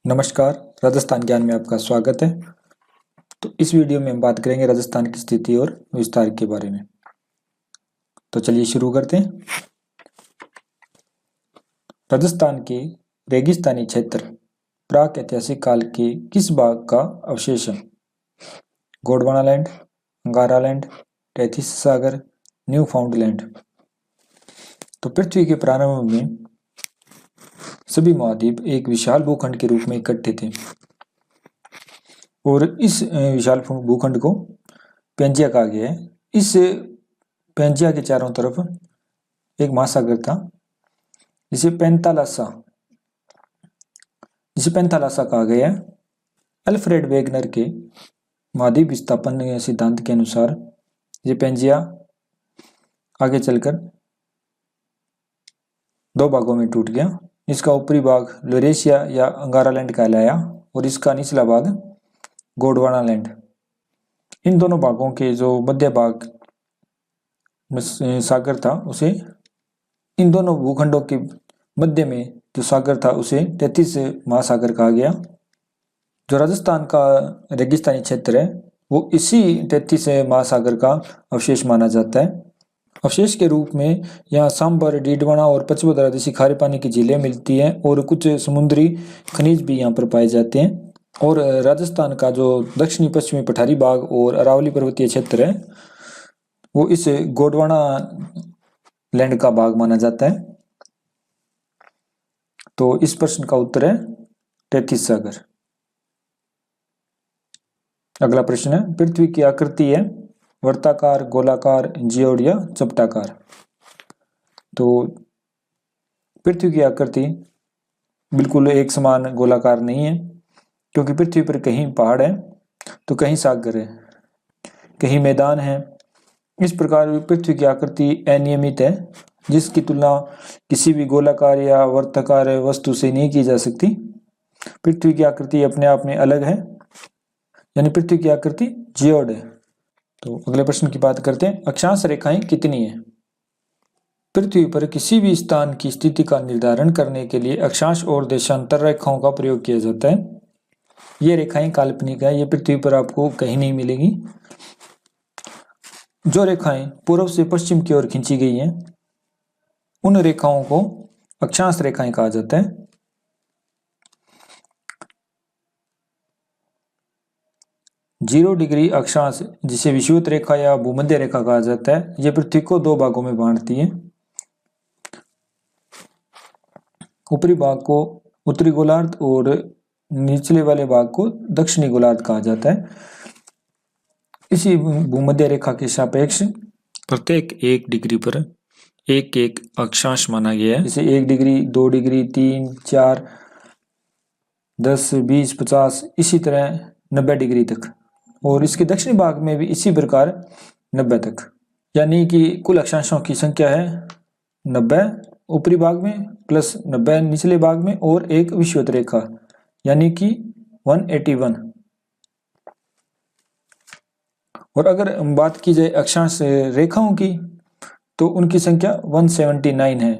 नमस्कार, राजस्थान ज्ञान में आपका स्वागत है। तो इस वीडियो में हम बात करेंगे राजस्थान की स्थिति और विस्तार के बारे में। तो चलिए शुरू करते हैं। राजस्थान के रेगिस्तानी क्षेत्र प्राक ऐतिहासिक काल के किस भाग का अवशेष है? Gondwana land, Angara land, Tethys सागर, न्यू फाउंडलैंड। तो पृथ्वी के प्रारंभ में सभी महाद्वीप एक विशाल भूखंड के रूप में इकट्ठे थे और इस विशाल भूखंड को पेंजिया कहा गया है। इस पेंजिया के चारों तरफ एक महासागर था जिसे पेंथालासा कहा गया है। अल्फ्रेड वेगनर के महाद्वीप विस्थापन सिद्धांत के अनुसार ये पेंजिया आगे चलकर दो भागों में टूट गया। इसका ऊपरी भाग लोरेशिया या अंगारा लैंड कहलाया और इसका निचला भाग गोंडवाना लैंड। इन दोनों भागों के जो मध्य भाग में सागर था उसे, इन दोनों भूखंडों के मध्य में जो सागर था उसे टेथिस महासागर कहा गया। जो राजस्थान का रेगिस्तानी क्षेत्र है वो इसी टेथिस महासागर का अवशेष माना जाता है। अवशेष के रूप में यहाँ सांबर, डीडवाना और पचमढ़ी जैसी खारे पानी की झीलें मिलती हैं और कुछ समुद्री खनिज भी यहाँ पर पाए जाते हैं। और राजस्थान का जो दक्षिणी पश्चिमी पठारी भाग और अरावली पर्वतीय क्षेत्र है वो इस गोंडवाना लैंड का भाग माना जाता है। तो इस प्रश्न का उत्तर है टेथिस सागर। अगला प्रश्न है, पृथ्वी की आकृति है वर्ताकार, गोलाकार, जियोड या चपटाकार। तो पृथ्वी की आकृति बिल्कुल एक समान गोलाकार नहीं है, क्योंकि पृथ्वी पर कहीं पहाड़ है तो कहीं सागर है, कहीं मैदान है। इस प्रकार पृथ्वी की आकृति अनियमित है, जिसकी तुलना किसी भी गोलाकार या वर्ताकार वस्तु से नहीं की जा सकती। पृथ्वी की आकृति अपने आप में अलग है, यानी पृथ्वी की आकृति जियोड है। तो अगले प्रश्न की बात करते हैं, अक्षांश रेखाएं कितनी है? पृथ्वी पर किसी भी स्थान की स्थिति का निर्धारण करने के लिए अक्षांश और देशांतर रेखाओं का प्रयोग किया जाता है। ये रेखाएं काल्पनिक है, ये पृथ्वी पर आपको कहीं नहीं मिलेगी। जो रेखाएं पूर्व से पश्चिम की ओर खींची गई हैं उन रेखाओं को अक्षांश रेखाएं कहा जाता है। जीरो डिग्री अक्षांश, जिसे विषुवत रेखा या भूमध्य रेखा कहा जाता है, यह पृथ्वी को दो भागों में बांटती है। ऊपरी भाग को उत्तरी गोलार्ध और निचले वाले भाग को दक्षिणी गोलार्ध कहा जाता है। इसी भूमध्य रेखा के सापेक्ष प्रत्येक 1 डिग्री पर एक एक अक्षांश माना गया है। जैसे 1 डिग्री, 2 डिग्री, 3, 4, 10, 20, 50, इसी तरह 90 डिग्री तक। और इसके दक्षिणी भाग में भी इसी प्रकार 90 तक, यानी कि कुल अक्षांशों की संख्या है 90 ऊपरी भाग में प्लस 90 निचले भाग में और एक विषुवत रेखा, यानी कि 181। और अगर बात की जाए अक्षांश रेखाओं की तो उनकी संख्या 179 है,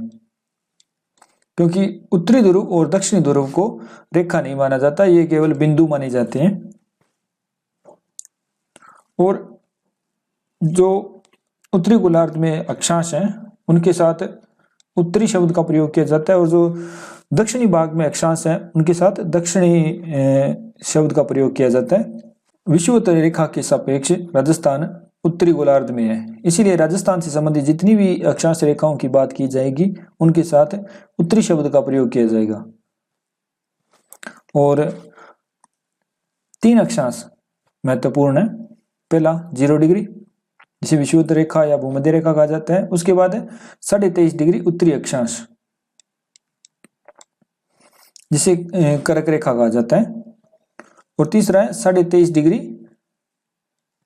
क्योंकि उत्तरी ध्रुव और दक्षिणी ध्रुव को रेखा नहीं माना जाता, ये केवल बिंदु माने जाते हैं। और जो उत्तरी गोलार्ध में अक्षांश हैं उनके साथ उत्तरी शब्द का प्रयोग किया जाता है और जो दक्षिणी भाग में अक्षांश हैं उनके साथ दक्षिणी शब्द का प्रयोग किया जाता है। विषुवत रेखा के सापेक्ष राजस्थान उत्तरी गोलार्ध में है, इसीलिए राजस्थान से संबंधित जितनी भी अक्षांश रेखाओं की बात की जाएगी उनके साथ उत्तरी शब्द का प्रयोग किया जाएगा। और 3 अक्षांश महत्वपूर्ण है। पहला 0 डिग्री, जिसे विषुवत रेखा या भूमध्य रेखा कहा जाता है। उसके बाद है 23.5 डिग्री उत्तरी अक्षांश, जिसे कर्क रेखा कहा जाता है। और तीसरा है 23.5 डिग्री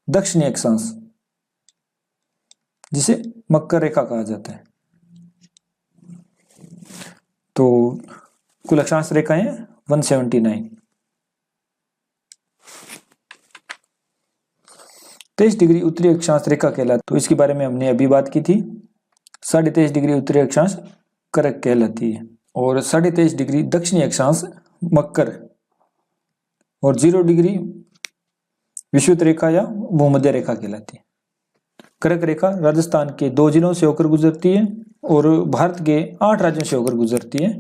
दक्षिणी अक्षांश, जिसे मकर रेखा कहा जाता है। तो कुल अक्षांश रेखाएं 179। 23 डिग्री उत्तरी अक्षांश रेखा कहलाती, तो इसके बारे में हमने अभी बात की थी। 23.5 डिग्री उत्तरी अक्षांश कर्क कहलाती है और 23.5 डिग्री दक्षिणी अक्षांश मकर और 0 डिग्री विषुवत रेखा या भूमध्य रेखा कहलाती है। कर्क रेखा राजस्थान के 2 जिलों से होकर गुजरती है और भारत के 8 राज्यों से होकर गुजरती है।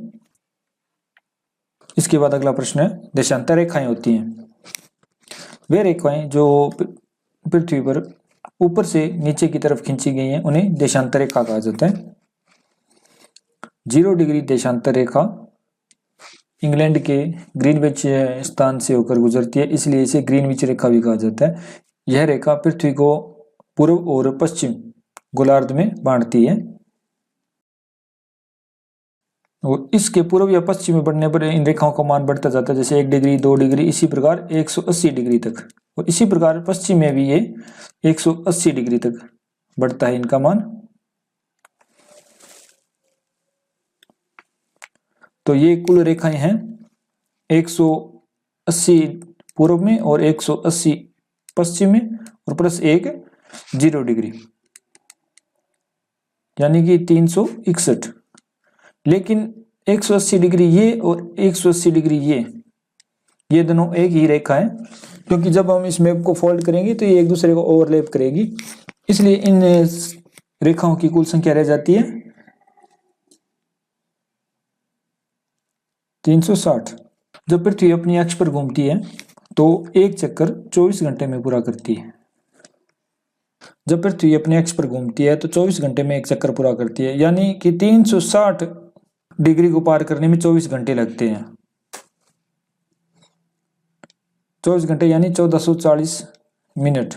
इसके बाद अगला प्रश्न है, देशांतर रेखाएं होती हैं। वे रेखाएं जो पृथ्वी पर ऊपर से नीचे की तरफ खींची गई हैं उन्हें देशांतर रेखा कहा जाता है। 0 डिग्री देशांतर रेखा इंग्लैंड के ग्रीनविच स्थान से होकर गुजरती है, इसलिए इसे ग्रीनविच रेखा भी कहा जाता है। यह रेखा पृथ्वी को पूर्व और पश्चिम गोलार्ध में बांटती है और इसके पूर्व या पश्चिम में बढ़ने पर इन रेखाओं का मान बढ़ता जाता है, जैसे 1 डिग्री 2 डिग्री, इसी प्रकार 180 डिग्री तक। और इसी प्रकार पश्चिम में भी ये 180 डिग्री तक बढ़ता है इनका मान। तो ये कुल रेखाएं हैं 180 पूर्व में और 180 पश्चिम में और प्लस 1 0 डिग्री, यानी कि 361। लेकिन 180 डिग्री ये और 180 डिग्री ये दोनों एक ही रेखा है, क्योंकि जब हम इस मैप को फोल्ड करेंगे तो ये एक दूसरे को ओवरलैप करेगी, इसलिए इन रेखाओं की कुल संख्या रह जाती है 360। जब पृथ्वी अपनी अक्ष पर घूमती है तो एक चक्कर 24 घंटे में पूरा करती है। जब पृथ्वी अपने अक्ष पर घूमती है तो 24 घंटे में एक चक्कर पूरा करती है, यानी कि 360 डिग्री को पार करने में 24 घंटे लगते हैं। 24 घंटे यानी 1440 मिनट।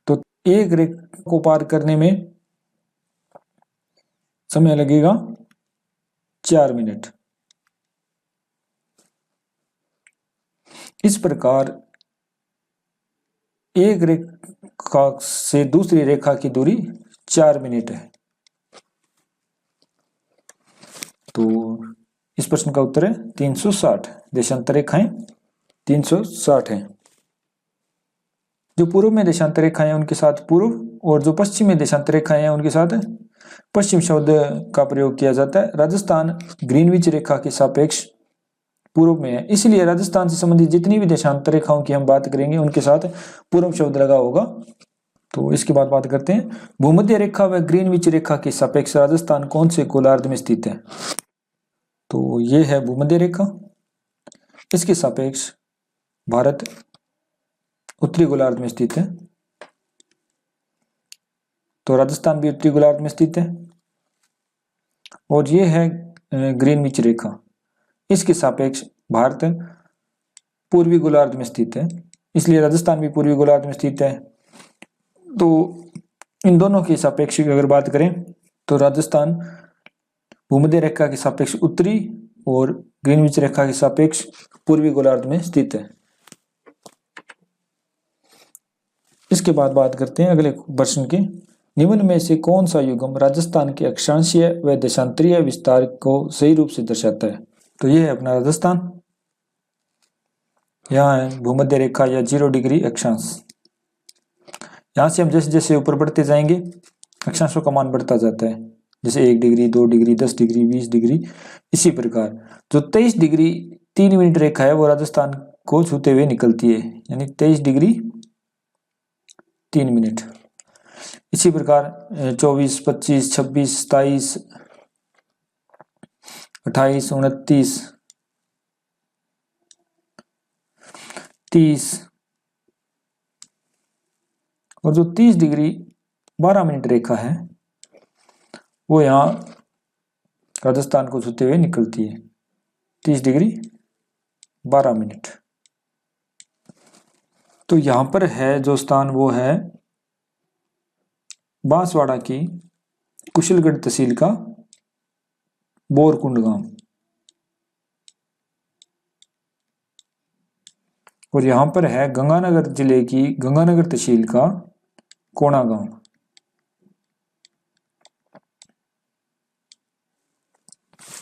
तो एक रेखा को पार करने में समय लगेगा 4 मिनट। इस प्रकार एक रेखा से दूसरी रेखा की दूरी 4 मिनट है। तो इस प्रश्न का उत्तर है 360। देशांतर रेखाएं 360 हैं। जो पूर्व में देशांतर रेखाएं हैं उनके साथ पूर्व और जो पश्चिम में देशांतर रेखाएं हैं उनके साथ पश्चिम शब्द का प्रयोग किया जाता है। राजस्थान ग्रीनविच रेखा के सापेक्ष पूर्व में है, इसलिए राजस्थान से संबंधित जितनी भी देशांतर रेखाओं की हम बात करेंगे उनके साथ पूर्व शब्द लगा होगा। तो इसके बाद बात करते हैं, भूमध्य रेखा व ग्रीनविच रेखा के सापेक्ष राजस्थान कौन से गोलार्ध में स्थित है। तो ये है भूमध्य रेखा, इसके सापेक्ष भारत उत्तरी गोलार्ध में स्थित है। तो राजस्थान भी उत्तरी गोलार्ध में स्थित है। और ये है ग्रीनविच रेखा, इसके सापेक्ष भारत पूर्वी गोलार्ध में स्थित है, इसलिए राजस्थान भी पूर्वी गोलार्ध में स्थित है। तो इन दोनों के सापेक्ष अगर बात करें तो राजस्थान भूमध्य रेखा के सापेक्ष उत्तरी और ग्रीनविच रेखा के सापेक्ष पूर्वी गोलार्ध में स्थित है। इसके बाद बात करते हैं अगले प्रश्न की, निम्न में से कौन सा युग्म राजस्थान के अक्षांशीय व देशांतरीय विस्तार को सही रूप से दर्शाता है। तो यह है अपना राजस्थान, यहाँ है भूमध्य रेखा या 0 डिग्री अक्षांश। यहाँ से हम जैसे जैसे ऊपर बढ़ते जाएंगे अक्षांशों का मान बढ़ता जाता है, जैसे 1 डिग्री 2 डिग्री 10 डिग्री 20 डिग्री। इसी प्रकार जो 23 डिग्री 3 मिनट रेखा है वो राजस्थान को छूते हुए निकलती है, यानी 23 डिग्री 3 मिनट। इसी प्रकार 24 25 26 27 28 29 30 और जो 30 डिग्री 12 मिनट रेखा है वो यहाँ राजस्थान को छूते हुए निकलती है, 30 डिग्री 12 मिनट। तो यहाँ पर है जो स्थान वो है बांसवाड़ा की कुशलगढ़ तहसील का बोरकुंड गांव, और यहाँ पर है गंगानगर जिले की गंगानगर तहसील का कोना गांव।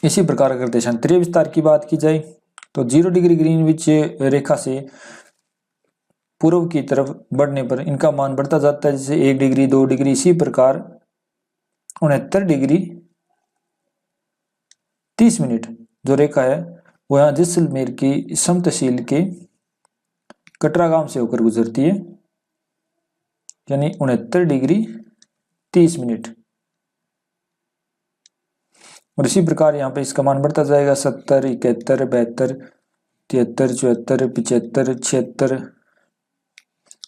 इसी प्रकार अगर देशांतरीय विस्तार की बात की जाए तो 0 डिग्री ग्रीनविच रेखा से पूर्व की तरफ बढ़ने पर इनका मान बढ़ता जाता है, जैसे 1 डिग्री 2 डिग्री। इसी प्रकार 69 डिग्री 30 मिनट जो रेखा है वो यहाँ जैसलमेर की सम तहसील के कटरा गांव से होकर गुजरती है, यानी 69 डिग्री 30 मिनट। और इसी प्रकार यहाँ पे इसका मान बढ़ता जाएगा 70, 71, 72, 73, 74, 75, 76,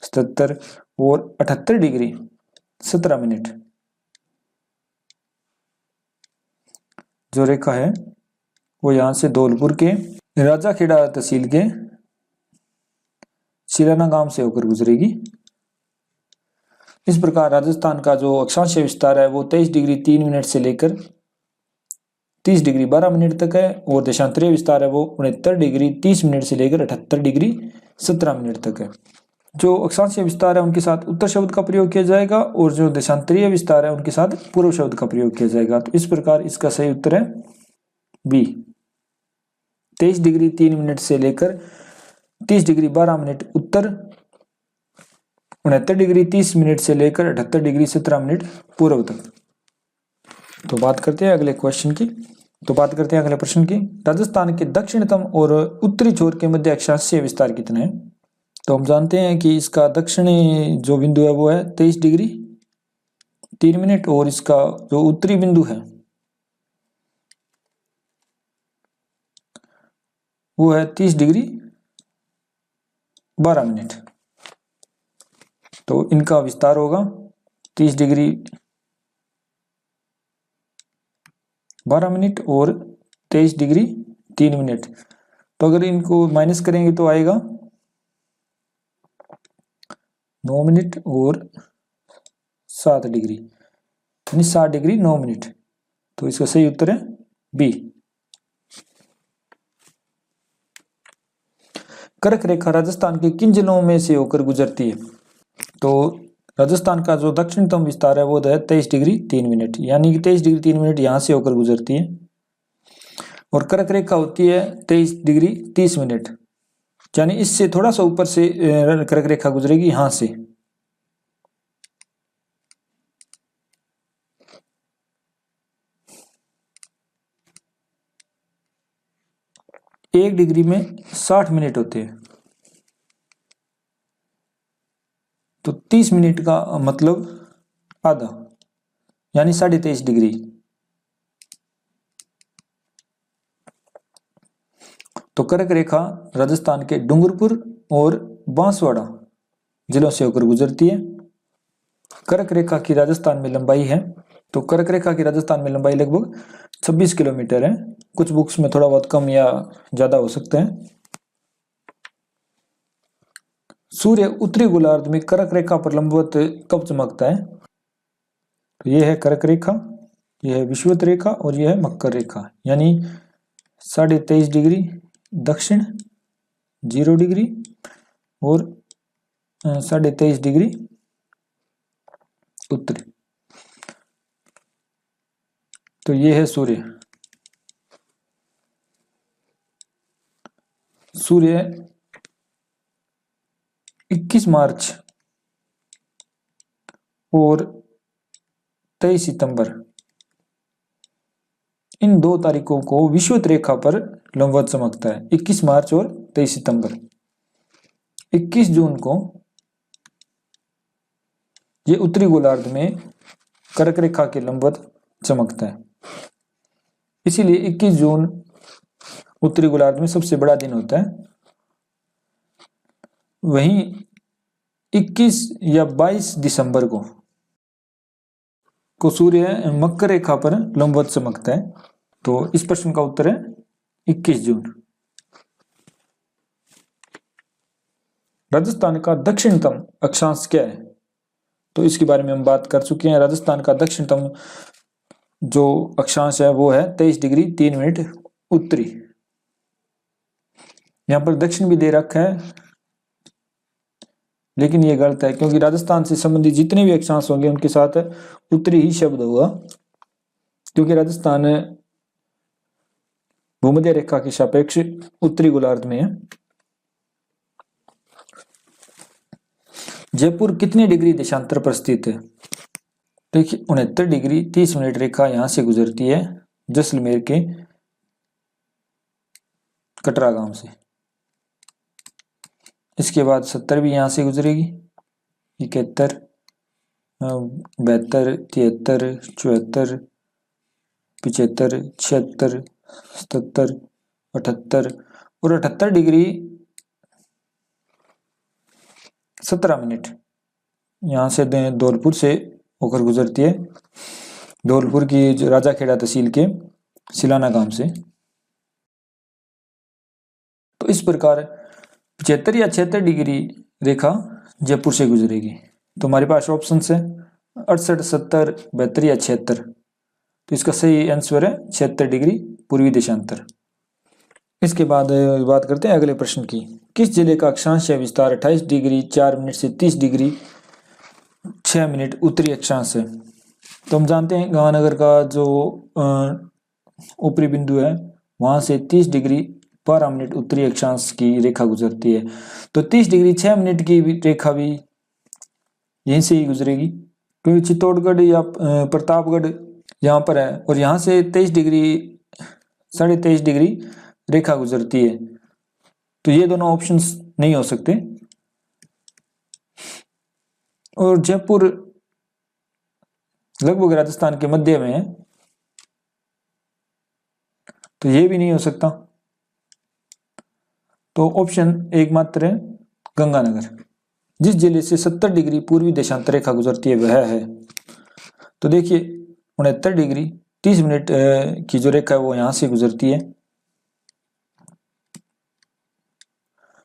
77 और 78 डिग्री 17 मिनट। जो रेखा है वो यहाँ से धौलपुर के राजाखेड़ा तहसील के सिलाना गांव से होकर गुजरेगी। इस प्रकार राजस्थान का जो अक्षांशीय विस्तार है वो 23 डिग्री 3 मिनट से लेकर 30 डिग्री 12 मिनट तक है, और देशांतरीय विस्तार है वो 69 डिग्री 30 मिनट से लेकर 78 डिग्री 17 मिनट तक है। जो अक्षांशीय विस्तार है उनके साथ उत्तर शब्द का प्रयोग किया जाएगा, और जो देशांतरीय विस्तार है उनके साथ पूर्व शब्द का प्रयोग किया जाएगा। तो इस प्रकार इसका सही उत्तर है बी, 23 डिग्री 3 मिनट से लेकर 30 डिग्री 12 मिनट उत्तर, 69 डिग्री 30 मिनट से लेकर 78 डिग्री 17 मिनट पूर्व तक। तो बात करते हैं अगले प्रश्न की। राजस्थान के दक्षिणतम और उत्तरी छोर के मध्य अक्षांशीय विस्तार कितना है? तो हम जानते हैं कि इसका दक्षिणी जो बिंदु है वो है 23 डिग्री 3 मिनट, और इसका जो उत्तरी बिंदु है वो है 30 डिग्री 12 मिनट। तो इनका विस्तार होगा 30 डिग्री 12 मिनट और 23 डिग्री 3 मिनट। तो अगर इनको माइनस करेंगे तो आएगा 9 मिनट और 7 डिग्री, यानी 60 डिग्री 9 मिनट। तो इसका सही उत्तर है बी। कर्क रेखा राजस्थान के किन जिलों में से होकर गुजरती है? तो राजस्थान का जो दक्षिणतम विस्तार है वो है 23 डिग्री 3 मिनट, यानी कि 23 डिग्री 3 मिनट यहां से होकर गुजरती है। और कर्क रेखा होती है 23 डिग्री 30 मिनट, यानी इससे थोड़ा सा ऊपर से कर्क रेखा गुजरेगी यहां से। एक डिग्री में 60 मिनट होते हैं, तो 30 मिनट का मतलब आधा, यानी 23.5 डिग्री। तो कर्क रेखा राजस्थान के डूंगरपुर और बांसवाड़ा जिलों से होकर गुजरती है। कर्क रेखा की राजस्थान में लंबाई है, तो कर्क रेखा की राजस्थान में लंबाई लगभग 26 किलोमीटर है। कुछ बुक्स में थोड़ा बहुत कम या ज्यादा हो सकते हैं। सूर्य उत्तरी गोलार्ध में कर्क रेखा पर लंबवत कब चमकता है? तो यह है कर्क रेखा, यह है विषुवत रेखा और यह है मकर रेखा, यानी 23.5 डिग्री दक्षिण, 0 डिग्री और 23.5 डिग्री उत्तरी। तो ये है सूर्य। सूर्य 21 मार्च और 23 सितंबर इन 2 तारीखों को विषुवत रेखा पर लंबवत चमकता है, 21 मार्च और 23 सितंबर। 21 जून को ये उत्तरी गोलार्ध में कर्क रेखा के लंबवत चमकता है, इसीलिए 21 जून उत्तरी गोलार्ध में सबसे बड़ा दिन होता है। वहीं 21 या 22 दिसंबर को सूर्य मकर रेखा पर लंबवत चमकता है। तो इस प्रश्न का उत्तर है 21 जून। राजस्थान का दक्षिणतम अक्षांश क्या है? तो इसके बारे में हम बात कर चुके हैं। राजस्थान का दक्षिणतम जो अक्षांश है वो है 23 डिग्री 3 मिनट उत्तरी। यहां पर दक्षिण भी दे रखा है, लेकिन ये गलत है, क्योंकि राजस्थान से संबंधित जितने भी अक्षांश होंगे उनके साथ उत्तरी ही शब्द होगा, क्योंकि राजस्थान भूमध्य रेखा के सापेक्ष उत्तरी गोलार्ध में है। जयपुर कितने डिग्री देशांतर पर स्थित है? देखिए 69 डिग्री 30 मिनट रेखा यहां से गुजरती है जैसलमेर के कटरा गांव से। इसके बाद 70 भी यहाँ से गुजरेगी, 71, 72, 73, 74, 75, 76, 77, 78 और 78 डिग्री 17 मिनट यहाँ से धौलपुर से होकर गुजरती है, धौलपुर की जो राजाखेड़ा तहसील के सिलाना गांव से। तो इस प्रकार 75 या 76 डिग्री रेखा जयपुर से गुजरेगी। तो हमारे पास ऑप्शन है 68, 70, 72 या 76। तो इसका सही आंसर है 76 डिग्री पूर्वी देशांतर। इसके बाद बात करते हैं अगले प्रश्न की। किस जिले का अक्षांश विस्तार 28 डिग्री 4 मिनट से 30 डिग्री 6 मिनट उत्तरी अक्षांश है? तो हम जानते हैं गंगानगर का जो ऊपरी बिंदु है वहां से 30 डिग्री 12 मिनट उत्तरी अक्षांश की रेखा गुजरती है। तो 30 डिग्री 6 मिनट की रेखा भी यहीं से ही गुजरेगी, क्योंकि चित्तौड़गढ़ या प्रतापगढ़ यहाँ पर है और यहाँ से 23 डिग्री 23.5 डिग्री रेखा गुजरती है। तो ये दोनों ऑप्शंस नहीं हो सकते। और जयपुर लगभग राजस्थान के मध्य में है, तो ये भी नहीं हो सकता। तो ऑप्शन एकमात्र है गंगानगर। जिस जिले से 70 डिग्री पूर्वी देशांतर रेखा गुजरती है वह है। तो देखिए 69 डिग्री 30 मिनट की जो रेखा है वो यहां से गुजरती है।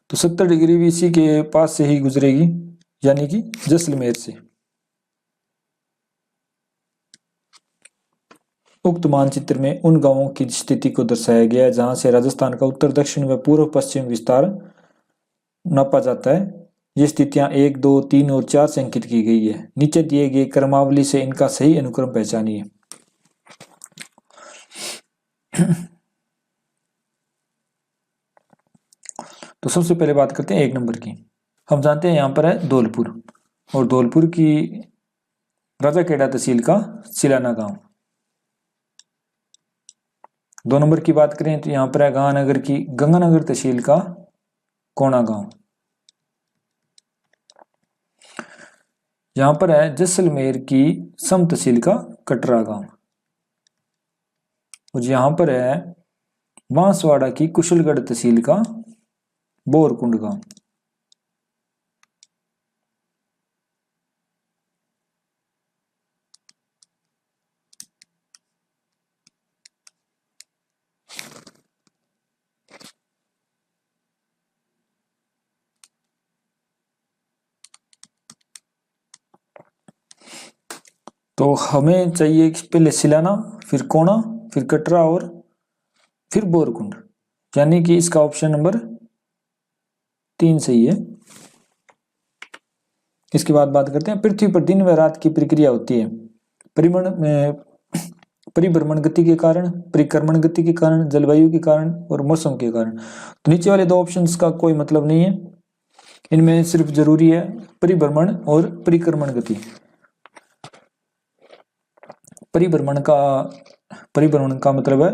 तो 70 डिग्री भी इसी के पास से ही गुजरेगी, यानी कि जैसलमेर से। उक्त मानचित्र में उन गांवों की स्थिति को दर्शाया गया है जहां से राजस्थान का उत्तर दक्षिण व पूर्व पश्चिम विस्तार नापा जाता है। ये स्थितियां 1, 2, 3 और 4 से अंकित की गई है। नीचे दिए गए क्रमावली से इनका सही अनुक्रम पहचानिए। तो सबसे पहले बात करते हैं 1 नंबर की। हम जानते हैं यहाँ पर है धौलपुर, और धौलपुर की राजाखेड़ा तहसील का सिलाना गांव। 2 नंबर की बात करें तो यहाँ पर है गंगानगर की गंगानगर तहसील का कोना गांव। यहाँ पर है जैसलमेर की सम तहसील का कटरा गांव। और यहाँ पर है बांसवाड़ा की कुशलगढ़ तहसील का बोरकुंड गांव। तो हमें चाहिए पहले सिलाना, फिर कोना, फिर कटरा और फिर बोरकुंड, यानी कि इसका ऑप्शन नंबर 3 सही है। इसके बाद बात करते हैं पृथ्वी पर दिन व रात की प्रक्रिया होती है परिभ्रमण गति के कारण, परिक्रमण गति के कारण, जलवायु के कारण और मौसम के कारण। तो नीचे वाले 2 ऑप्शंस का कोई मतलब नहीं है, इनमें सिर्फ जरूरी है परिभ्रमण और परिक्रमण गति। परिभ्रमण का मतलब है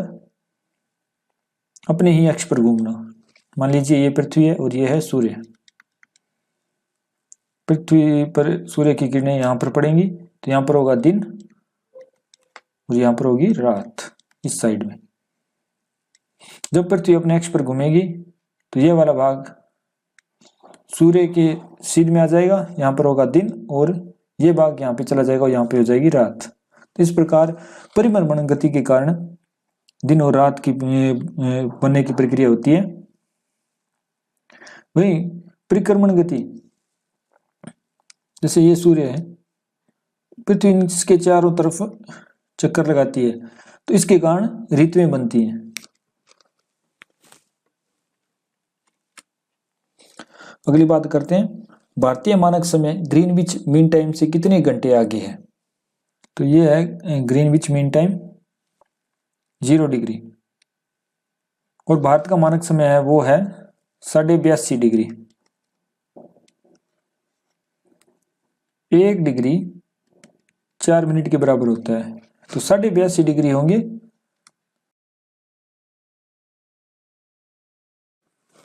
अपने ही अक्ष पर घूमना। मान लीजिए ये पृथ्वी है और ये है सूर्य। पृथ्वी पर सूर्य की किरणें यहाँ पर पड़ेंगी तो यहाँ पर होगा दिन और यहाँ पर होगी रात इस साइड में। जब पृथ्वी अपने अक्ष पर घूमेगी तो ये वाला भाग सूर्य के सीध में आ जाएगा, यहाँ पर होगा दिन, और ये भाग यहाँ पे चला जाएगा और यहाँ पे हो जाएगी रात। तो इस प्रकार परिभ्रमण गति के कारण दिन और रात की बनने की प्रक्रिया होती है। वही परिक्रमण गति, जैसे ये सूर्य है, पृथ्वी इसके चारों तरफ चक्कर लगाती है तो इसके कारण ऋतुएं बनती हैं। अगली बात करते हैं भारतीय मानक समय ग्रीनविच मीन टाइम से कितने घंटे आगे है? तो ये है ग्रीनविच मीन टाइम 0 डिग्री, और भारत का मानक समय है वो है 82.5 डिग्री। 1 डिग्री 4 मिनट के बराबर होता है, तो 82.5 डिग्री होंगे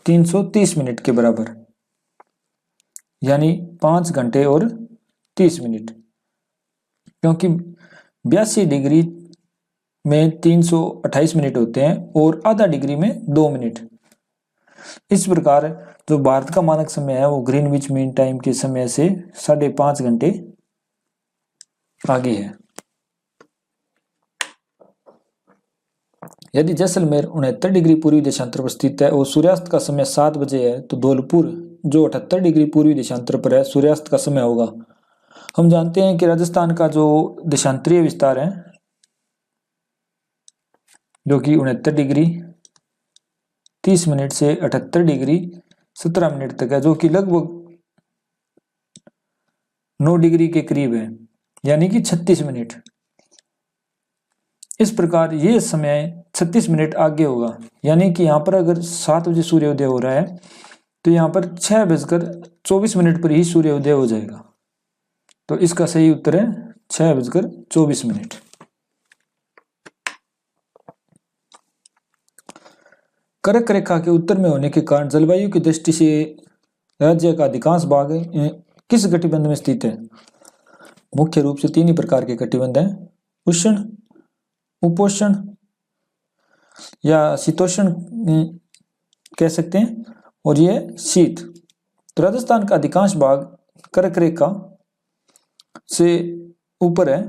330 मिनट के बराबर, यानी 5 घंटे और 30 मिनट, क्योंकि 82 डिग्री में 328 मिनट होते हैं और आधा डिग्री में 2 मिनट। इस प्रकार जो भारत का मानक समय है वो ग्रीनविच मीन टाइम के समय से 5.5 घंटे आगे है। यदि जैसलमेर 69 डिग्री पूर्वी देशांतर पर स्थित है और सूर्यास्त का समय 7 बजे है, तो धौलपुर जो 78 डिग्री पूर्वी देशांतर पर है सूर्यास्त का समय होगा। हम जानते हैं कि राजस्थान का जो देशांतरीय विस्तार है जो कि 69 डिग्री 30 मिनट से 78 डिग्री 17 मिनट तक है, जो कि लगभग 9 डिग्री के करीब है, यानी कि 36 मिनट। इस प्रकार ये समय 36 मिनट आगे होगा, यानी कि यहाँ पर अगर 7 बजे सूर्योदय हो रहा है तो यहाँ पर 6:24 पर ही सूर्योदय हो जाएगा। तो इसका सही उत्तर है 6:24। कर्क रेखा के उत्तर में होने के कारण जलवायु की दृष्टि से राज्य का अधिकांश भाग किस कटिबंध में स्थित है? मुख्य रूप से 3 ही प्रकार के कटिबंध हैं, उष्ण, उपोष्ण या शीतोष्ण कह सकते हैं, और ये शीत। तो राजस्थान का अधिकांश भाग कर्क रेखा से ऊपर है,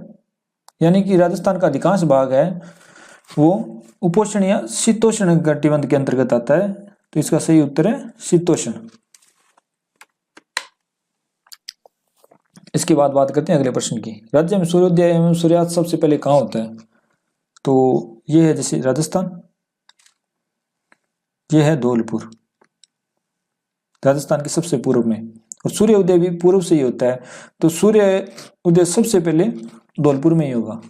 यानी कि राजस्थान का अधिकांश भाग है वो उपोष्ण या शीतोष्ण कटिबंध के अंतर्गत आता है। तो इसका सही उत्तर है शीतोष्ण। इसके बाद बात करते हैं अगले प्रश्न की। राज्य में सूर्योदय एवं सूर्यास्त सबसे पहले कहाँ होता है? तो ये है जैसे राजस्थान, ये है धौलपुर, राजस्थान के सबसे पूर्व में, और सूर्य उदय भी पूर्व से ही होता है। तो सूर्य उदय सबसे पहले धौलपुर में ही होगा।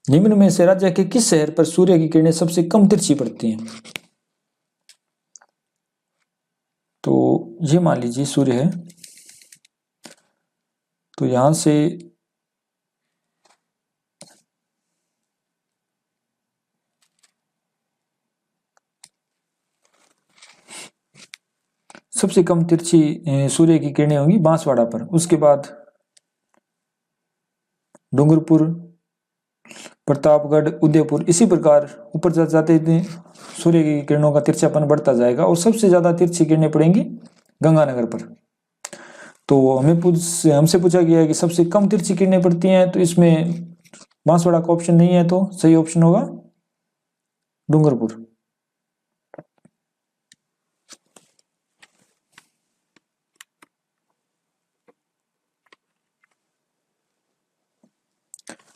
निम्न में से राज्य के किस शहर पर सूर्य की किरणें सबसे कम तिरछी पड़ती हैं? तो ये मान लीजिए सूर्य है, तो यहां से सबसे कम तिरछी सूर्य की किरणें होंगी बांसवाड़ा पर, उसके बाद डूंगरपुर, प्रतापगढ़, उदयपुर। इसी प्रकार ऊपर जाते सूर्य की किरणों का तिरछापन बढ़ता जाएगा और सबसे ज्यादा तिरछी किरणें पड़ेंगी गंगानगर पर। तो हमसे पूछा गया है कि सबसे कम तिरछी किरणें पड़ती हैं, तो इसमें बांसवाड़ा का ऑप्शन नहीं है, तो सही ऑप्शन होगा डूंगरपुर।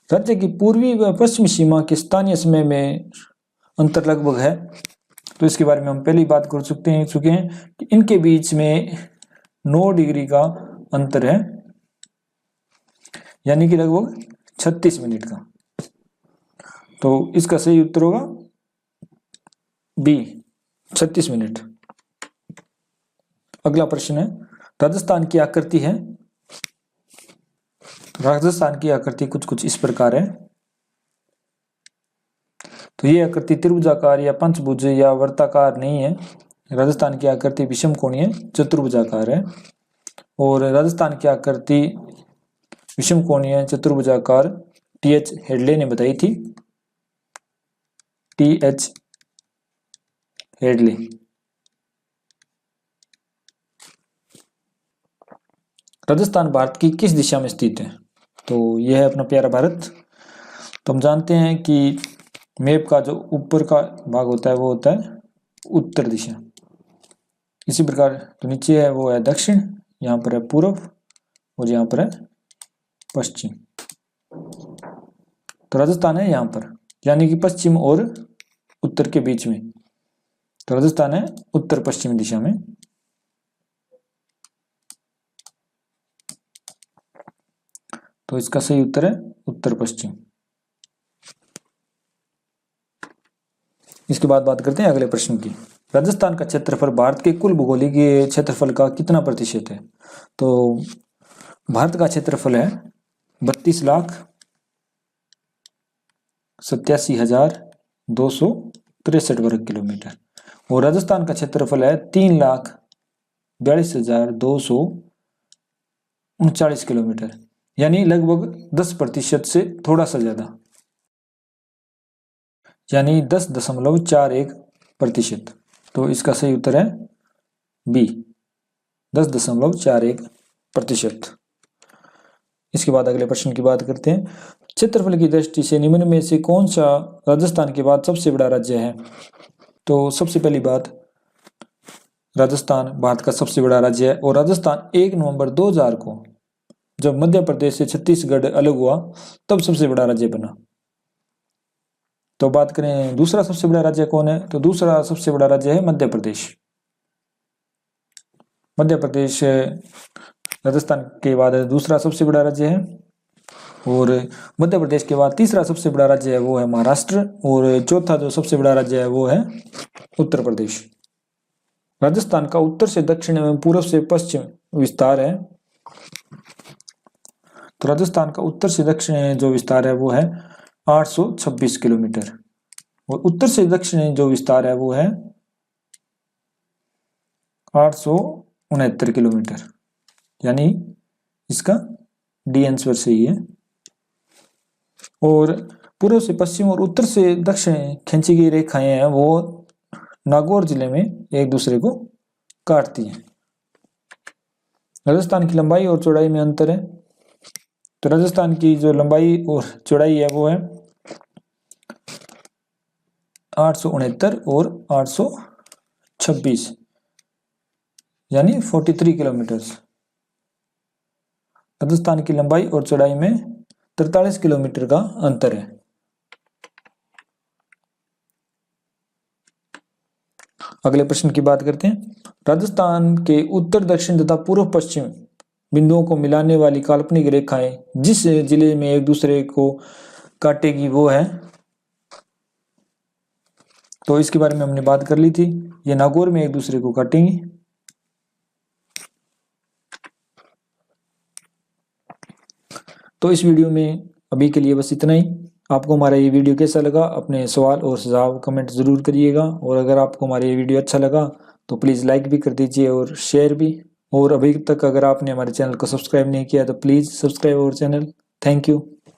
राज्य की पूर्वी व पश्चिमी सीमा के स्थानीय समय में अंतर लगभग है। तो इसके बारे में हम पहले ही बात कर चुके हैं कि इनके बीच में 9 डिग्री का अंतर है, यानी कि लगभग 36 मिनट का। तो इसका सही उत्तर होगा बी, 36 मिनट। अगला प्रश्न है, राजस्थान की आकृति है। राजस्थान की आकृति कुछ इस प्रकार है। तो ये आकृति त्रिभुजाकार या पंचभुज या वर्ताकार नहीं है। राजस्थान की आकृति विषम कोणीय चतुर्भुजाकार है, और राजस्थान की आकृति विषम कोणीय चतुर्भुजाकार टी.एच. हेडले ने बताई थी। टी.एच. हेडले। राजस्थान भारत की किस दिशा में स्थित है? तो यह है अपना प्यारा भारत। तो हम जानते हैं कि मैप का जो ऊपर का भाग होता है वो होता है उत्तर दिशा। इसी प्रकार तो नीचे है वो है दक्षिण, यहाँ पर है पूर्व, और यहाँ पर है पश्चिम। तो राजस्थान है यहाँ पर, यानी कि पश्चिम और उत्तर के बीच में। तो राजस्थान है उत्तर पश्चिमी दिशा में। तो इसका सही उत्तर है उत्तर पश्चिम। इसके बाद बात करते हैं अगले प्रश्न की। राजस्थान का क्षेत्रफल भारत के कुल भौगोलिक क्षेत्रफल का कितना प्रतिशत है? तो भारत का क्षेत्रफल है 87,263 वर्ग किलोमीटर। और राजस्थान का क्षेत्रफल है 3,42,239 किलोमीटर, यानी लगभग 10% से थोड़ा सा ज्यादा, यानी 10.41%। तो इसका सही उत्तर है बी, 10.41%। इसके बाद अगले प्रश्न की बात करते हैं। क्षेत्रफल की दृष्टि से निम्न में से कौन सा राजस्थान के बाद सबसे बड़ा राज्य है? तो सबसे पहली बात, राजस्थान भारत का सबसे बड़ा राज्य है और राजस्थान 1 नवंबर 2000 को जब मध्य प्रदेश से छत्तीसगढ़ अलग हुआ तब सबसे बड़ा राज्य बना। तो बात करें दूसरा सबसे बड़ा राज्य कौन है, तो दूसरा सबसे बड़ा राज्य है मध्य प्रदेश। मध्य प्रदेश राजस्थान के बाद दूसरा सबसे बड़ा राज्य है। और मध्य प्रदेश के बाद तीसरा सबसे बड़ा राज्य है वो है महाराष्ट्र, और चौथा जो सबसे बड़ा राज्य है वो है उत्तर प्रदेश। राजस्थान का उत्तर से दक्षिण एवं पूर्व से पश्चिम विस्तार है। तो राजस्थान का उत्तर से दक्षिण जो विस्तार है वो है 826 किलोमीटर, और उत्तर से दक्षिण जो विस्तार है वो है 869 किलोमीटर, यानी इसका डी आंसर सही है। और पूर्व से पश्चिम और उत्तर से दक्षिण खींची गई रेखाएं हैं वो नागौर जिले में एक दूसरे को काटती हैं। राजस्थान की लंबाई और चौड़ाई में अंतर है। तो राजस्थान की जो लंबाई और चौड़ाई है वो है 869 और 826, यानी 43 किलोमीटर। राजस्थान की लंबाई और चौड़ाई में 43 किलोमीटर का अंतर है। अगले प्रश्न की बात करते हैं। राजस्थान के उत्तर दक्षिण तथा पूर्व पश्चिम बिंदुओं को मिलाने वाली काल्पनिक रेखाएं जिस जिले में एक दूसरे को काटेगी वो है, तो इसके बारे में हमने बात कर ली थी, ये नागौर में एक दूसरे को काटेंगी। तो इस वीडियो में अभी के लिए बस इतना ही। आपको हमारा ये वीडियो कैसा लगा, अपने सवाल और सुझाव कमेंट जरूर करिएगा, और अगर आपको हमारा ये वीडियो अच्छा लगा तो प्लीज़ लाइक भी कर दीजिए और शेयर भी। और अभी तक अगर आपने हमारे चैनल को सब्सक्राइब नहीं किया तो please subscribe our channel. Thank you.